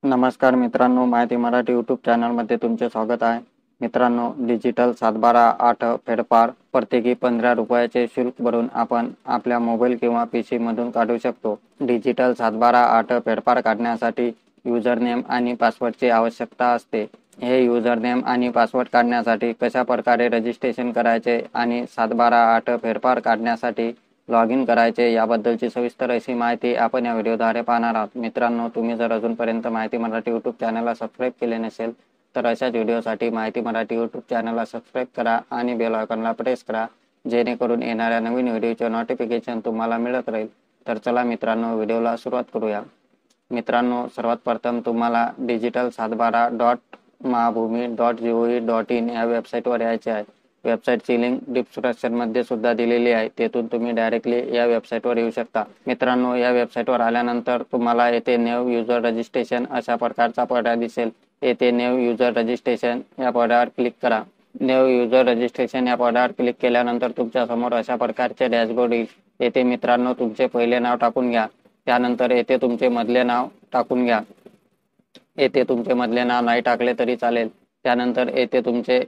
नमस्कार मित्रांनो, माहिती मराठी यूट्यूब चॅनलमध्ये तुमचे स्वागत आहे. मित्रांनो, डिजिटल 712-8 फेरफार प्रत्येकी 15 रुपयाचे शुल्क भरून आपण आपल्या मोबाईल किंवा PC मधून काढू शकतो. डिजिटल 712-8 फेरफार काढण्यासाठी युजरनेम आणि पासवर्डची आवश्यकता असते. हे युजरनेम आणि पासवर्ड काढण्यासाठी कशा प्रकारे रजिस्ट्रेशन करायचे आणि 712-8 फेरफार काढण्यासाठी लॉग इन करायचे याबद्दलची सविस्तर अशी माहिती आपण या व्हिडिओद्वारे पाहणार आहोत. मित्रांनो, तुम्ही जर अजूनपर्यंत माहिती मराठी यूट्यूब चॅनलला सबस्क्राईब केले नसेल तर अशाच व्हिडिओसाठी माहिती मराठी यूट्यूब चॅनलला सबस्क्राईब करा आणि बेल आयकॉनला प्रेस करा, जेणेकरून येणाऱ्या नवीन व्हिडिओचे नोटिफिकेशन तुम्हाला मिळत राहील. तर चला मित्रांनो, व्हिडिओला सुरुवात करूया. मित्रांनो, सर्वात प्रथम तुम्हाला डिजिटल 712.माभूमी.gov.in या वेबसाईटवर यायचे आहे. वेबसाईटची लिंक डिस्क्रिप्शनमध्ये सुद्धा दिलेली आहे. तेथून तुम्ही डायरेक्टली या वेबसाईटवर येऊ शकता. मित्रांनो, या वेबसाईटवर आल्यानंतर तुम्हाला येथे न्यू युजर रजिस्ट्रेशन अशा प्रकारचा पडदा दिसेल. येथे न्यू युजर रजिस्ट्रेशन या पडद्यावर क्लिक करा. न्यू युजर रजिस्ट्रेशन या पडद्यावर क्लिक केल्यानंतर तुमच्या समोर अशा प्रकारचे डॅशबोर्ड येईल. येथे मित्रांनो तुमचे पहिले नाव टाकून घ्या. त्यानंतर येथे तुमचे मधले नाव टाकून घ्या. येथे तुमचे मधले नाव नाही टाकले तरी चालेल. त्यानंतर येथे तुमचे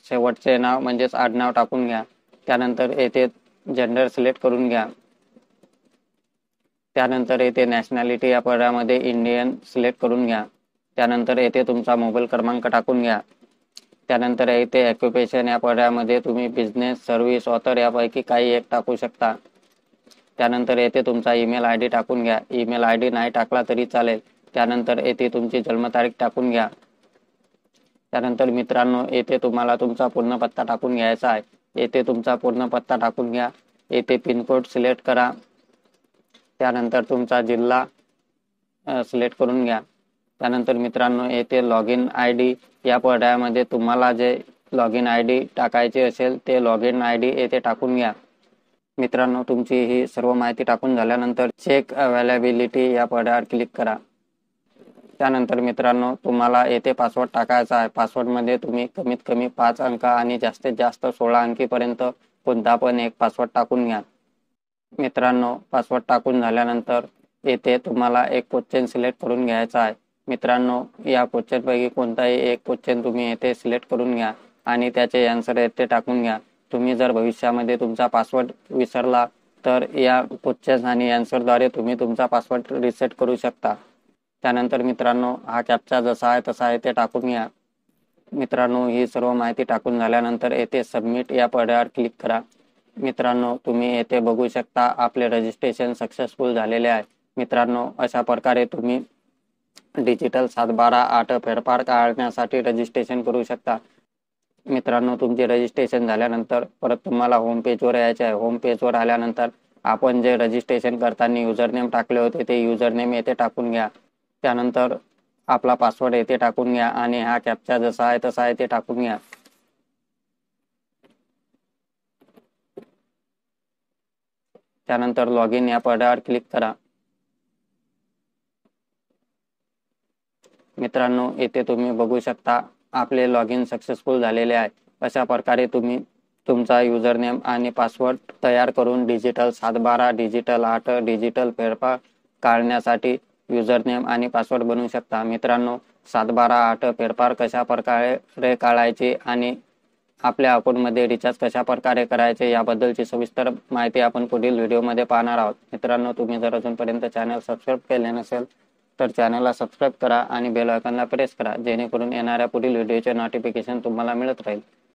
शेवटचे नाव म्हणजेच आडनाव टाकून घ्या. त्यानंतर येथे जेंडर सिलेक्ट करून घ्या. त्यानंतर येथे नॅशनॅलिटी या पदामध्ये इंडियन सिलेक्ट करून घ्या. त्यानंतर येथे तुमचा मोबाईल क्रमांक टाकून घ्या. त्यानंतर येथे ऑक्युपेशन या पदामध्ये तुम्ही बिझनेस, सर्व्हिस, ऑथर यापैकी काही एक टाकू शकता. त्यानंतर येथे तुमचा ईमेल ID टाकून घ्या. ईमेल ID नाही टाकला तरी चालेल. त्यानंतर येथे तुमची जन्मतारीख टाकून घ्या. त्यानंतर मित्रांनो, येथे तुम्हाला तुमचा पूर्ण पत्ता टाकून घ्यायचा आहे. येथे तुमचा पूर्ण पत्ता टाकून घ्या. येथे पिनकोड सिलेक्ट करा. त्यानंतर तुमचा जिल्हा सिलेक्ट करून घ्या. त्यानंतर मित्रांनो, येथे लॉग इन ID या पर्यायामध्ये तुम्हाला जे लॉग इन ID टाकायचे असेल ते लॉग इन ID येथे टाकून घ्या. मित्रांनो, तुमची ही सर्व माहिती टाकून झाल्यानंतर चेक अवेलेबिलिटी या पर्यायावर क्लिक करा. त्यानंतर मित्रांनो, तुम्हाला येथे पासवर्ड टाकायचा आहे. पासवर्डमध्ये तुम्ही कमीत कमी 5 अंक आणि जास्तीत जास्त 16 अंकीपर्यंत कोणता पण एक पासवर्ड टाकून घ्या. मित्रांनो, पासवर्ड टाकून झाल्यानंतर येथे तुम्हाला एक क्वेश्चन सिलेक्ट करून घ्यायचा आहे. मित्रांनो, या क्वेश्चनपैकी कोणताही एक क्वेश्चन तुम्ही येथे सिलेक्ट करून घ्या आणि त्याचे आन्सर येथे टाकून घ्या. तुम्ही जर भविष्यामध्ये तुमचा पासवर्ड विसरला तर या क्वेश्चन आणि आन्सरद्वारे तुम्ही तुमचा पासवर्ड रिसेट करू शकता. त्यानंतर मित्रांनो, हा कॅप्चा जसा आहे तसा येथे टाकून घ्या. मित्रांनो, ही सर्व माहिती टाकून झाल्यानंतर येथे सबमिट या पर्यायावर क्लिक करा. मित्रांनो, तुम्ही येथे बघू शकता आपले रजिस्ट्रेशन सक्सेसफुल झालेले आहे. मित्रांनो, अशा प्रकारे तुम्ही डिजिटल 712-8 फेरफार काढण्यासाठी रजिस्ट्रेशन करू शकता. मित्रांनो, तुमचे रजिस्ट्रेशन झाल्यानंतर परत तुम्हाला होम पेजवर यायचे आहे. होम पेजवर आल्यानंतर आपण जे रजिस्ट्रेशन करताना युजरनेम टाकले होते ते युजरनेम येथे टाकून घ्या. त्यानंतर आपला पासवर्ड येथे टाकून घ्या आणि हा कॅप्चा जसा आहे तसा येथे टाकून घ्या. त्यानंतर लॉग इन या पर्यायावर क्लिक करा. मित्रांनो, येथे तुम्ही बघू शकता आपले लॉग इन सक्सेसफुल झालेले आहे. अशा प्रकारे तुम्ही तुमचा युजरनेम आणि पासवर्ड तयार करून डिजिटल 712, डिजिटल 8 डिजिटल फेरफार काढण्यासाठी युजरनेम आणि पासवर्ड बनवू शकता. मित्रांनो, 712-8 फेरफार कशा प्रकारे काढायचे आणि आपल्या अकाउंटमध्ये रिचार्ज कशा प्रकारे करायचे याबद्दलची सविस्तर माहिती आपण पुढील व्हिडिओमध्ये पाहणार आहोत. मित्रांनो, तुम्ही जर अजूनपर्यंत चॅनल सबस्क्राईब केले नसेल तर चॅनलला सबस्क्राईब करा आणि बेल आयकॉनला प्रेस करा, जेणेकरून येणाऱ्या पुढील व्हिडिओचे नोटिफिकेशन तुम्हाला मिळत राहील.